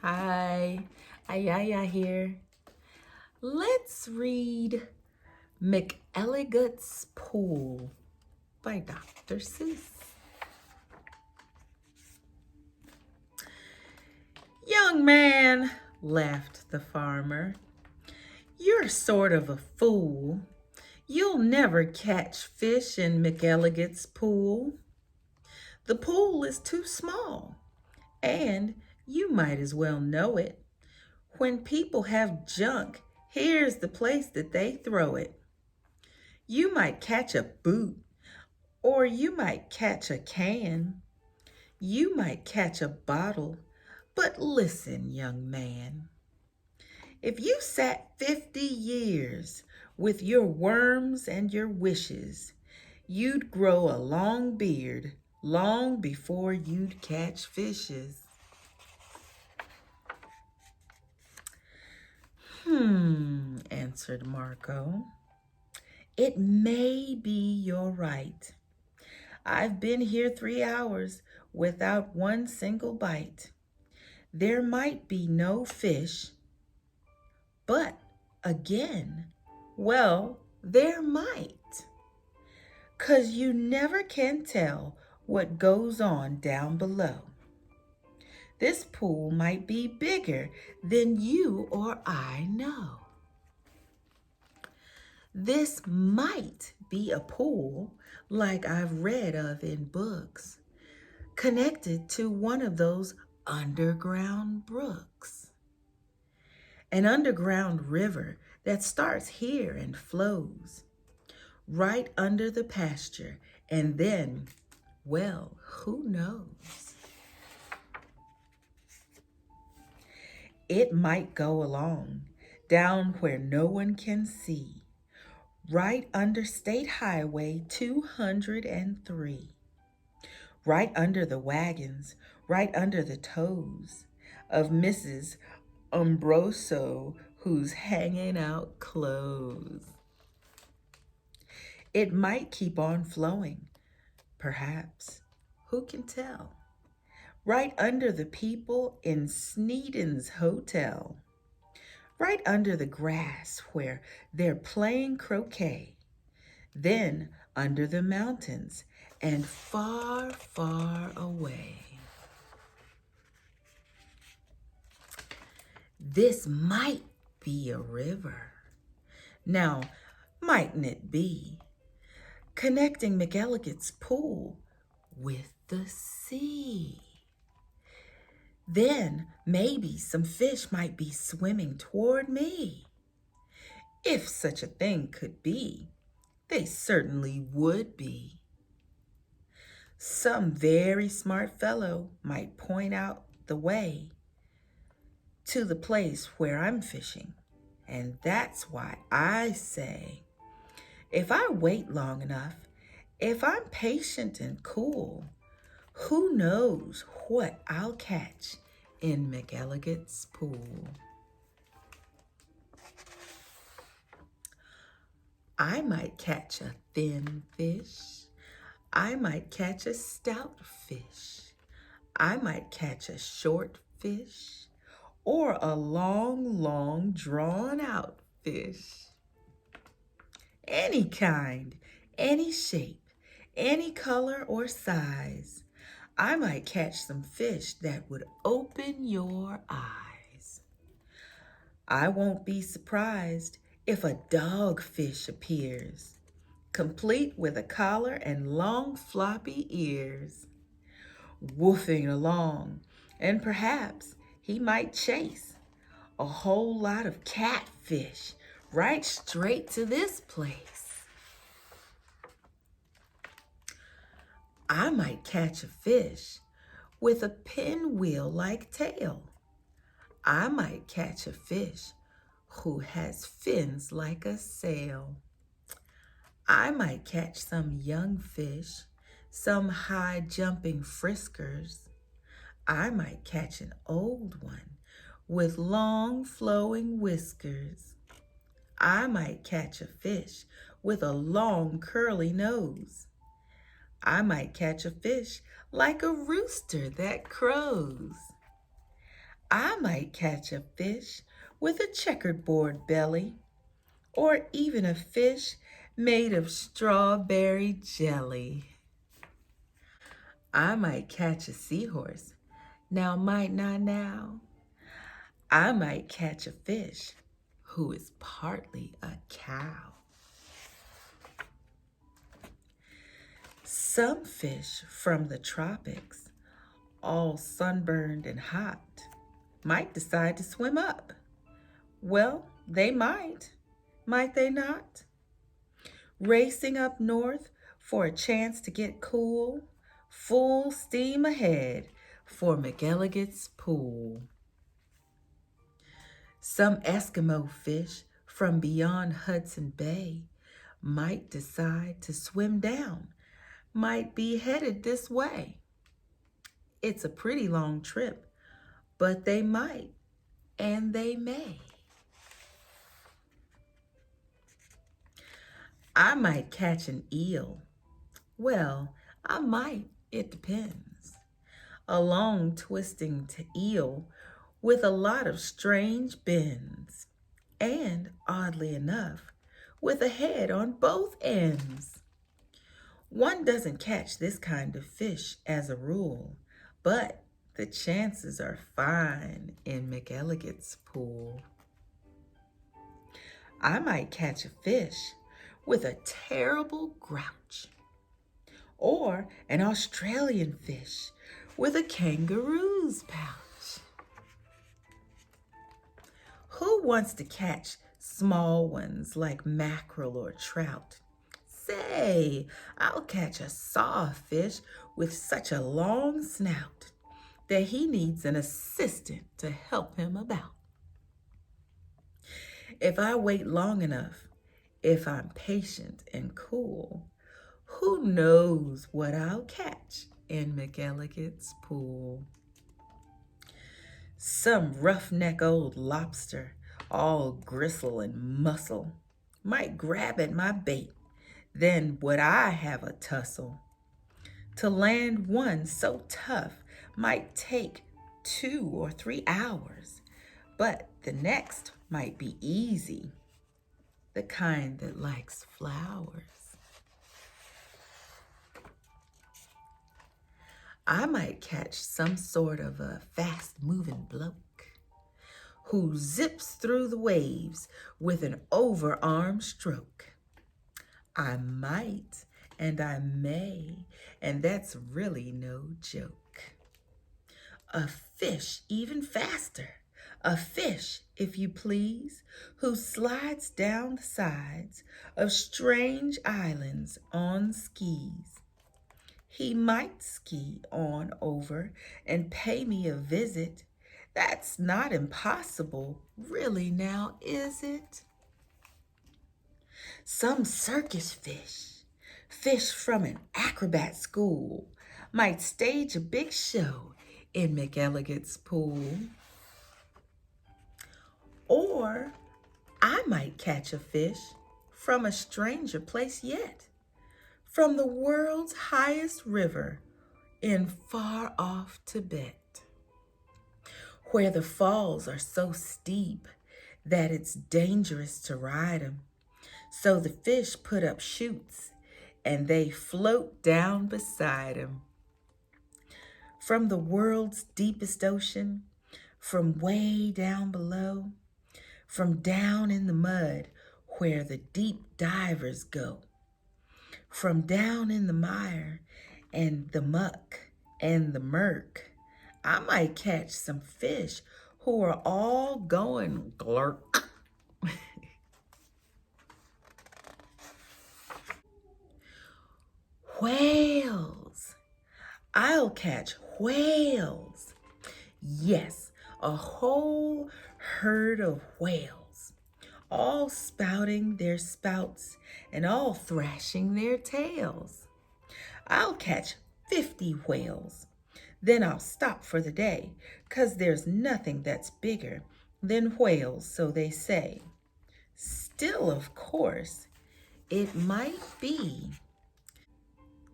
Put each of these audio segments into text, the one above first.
Hi, Ayaya here. Let's read McElligott's Pool by Dr. Seuss. Young man, laughed the farmer, you're sort of a fool. You'll never catch fish in McElligott's pool. The pool is too small, and you might as well know it. When people have junk, here's the place that they throw it. You might catch a boot, or you might catch a can. You might catch a bottle, but listen, young man. If you sat 50 years with your worms and your wishes, you'd grow a long beard long before you'd catch fishes. Answered Marco. It may be you're right. I've been here 3 hours without one single bite. There might be no fish, but again, well, there might. 'Cause you never can tell what goes on down below. This pool might be bigger than you or I know. This might be a pool like I've read of in books, connected to one of those underground brooks. An underground river that starts here and flows right under the pasture, and then, well, who knows? It might go along down where no one can see, right under State Highway 203, right under the wagons, right under the toes of Mrs. Umbroso, who's hanging out clothes. It might keep on flowing, perhaps, who can tell? Right under the people in Sneeden's Hotel, right under the grass where they're playing croquet, then under the mountains and far, far away. This might be a river. Now, mightn't it be? Connecting McElligott's pool with the sea. Then maybe some fish might be swimming toward me. If such a thing could be, they certainly would be. Some very smart fellow might point out the way to the place where I'm fishing. And that's why I say, if I wait long enough, if I'm patient and cool, who knows what I'll catch in McElligott's pool? I might catch a thin fish. I might catch a stout fish. I might catch a short fish or a long, long drawn out fish. Any kind, any shape, any color or size. I might catch some fish that would open your eyes. I won't be surprised if a dogfish appears, complete with a collar and long floppy ears, woofing along, and perhaps he might chase a whole lot of catfish right straight to this place. I might catch a fish with a pinwheel-like tail. I might catch a fish who has fins like a sail. I might catch some young fish, some high-jumping friskers. I might catch an old one with long flowing whiskers. I might catch a fish with a long curly nose. I might catch a fish like a rooster that crows. I might catch a fish with a checkerboard belly, or even a fish made of strawberry jelly. I might catch a seahorse. Now, might not now. I might catch a fish who is partly a cow. Some fish from the tropics, all sunburned and hot, might decide to swim up. Well, they might they not? Racing up north for a chance to get cool, full steam ahead for McElligott's pool. Some Eskimo fish from beyond Hudson Bay might decide to swim down, might be headed this way. It's a pretty long trip, but they might and they may. I might catch an eel. Well, I might, it depends. A long twisting eel with a lot of strange bends, and oddly enough, with a head on both ends. One doesn't catch this kind of fish as a rule, but the chances are fine in McElligott's pool. I might catch a fish with a terrible grouch, or an Australian fish with a kangaroo's pouch. Who wants to catch small ones like mackerel or trout? Say, I'll catch a sawfish with such a long snout that he needs an assistant to help him about. If I wait long enough, if I'm patient and cool, who knows what I'll catch in McElligott's pool? Some roughneck old lobster, all gristle and muscle, might grab at my bait, then would I have a tussle. To land one so tough might take 2 or 3 hours, but the next might be easy, the kind that likes flowers. I might catch some sort of a fast-moving bloke who zips through the waves with an overarm stroke. I might and I may, and that's really no joke. A fish even faster, a fish, if you please, who slides down the sides of strange islands on skis. He might ski on over and pay me a visit. That's not impossible, really now, is it? Some circus fish from an acrobat school, might stage a big show in McElligott's pool. Or I might catch a fish from a stranger place yet, from the world's highest river in far off Tibet, where the falls are so steep that it's dangerous to ride 'em. So the fish put up chutes and they float down beside 'em. From the world's deepest ocean, from way down below, from down in the mud where the deep divers go, from down in the mire and the muck and the murk, I might catch some fish who are all going glurk. Whales. I'll catch whales. Yes, a whole herd of whales, all spouting their spouts and all thrashing their tails. I'll catch 50 whales. Then I'll stop for the day, 'cause there's nothing that's bigger than whales, so they say. Still, of course, it might be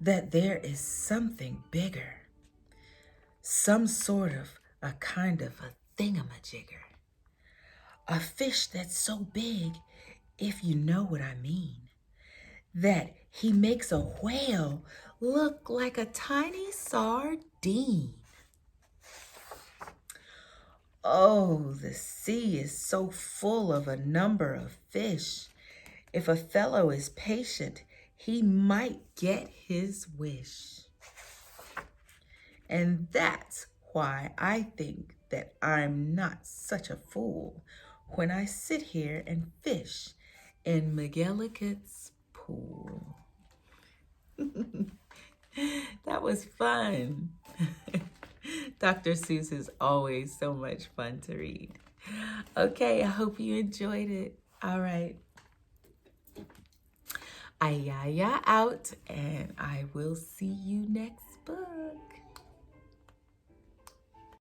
that there is something bigger, some sort of a kind of a thingamajigger. A fish that's so big, if you know what I mean, that he makes a whale look like a tiny sardine. Oh, the sea is so full of a number of fish. If a fellow is patient, he might get his wish. And that's why I think that I'm not such a fool when I sit here and fish in McElligott's pool. That was fun. Dr. Seuss is always so much fun to read. Okay, I hope you enjoyed it. All right. Ayaya out, and I will see you next book.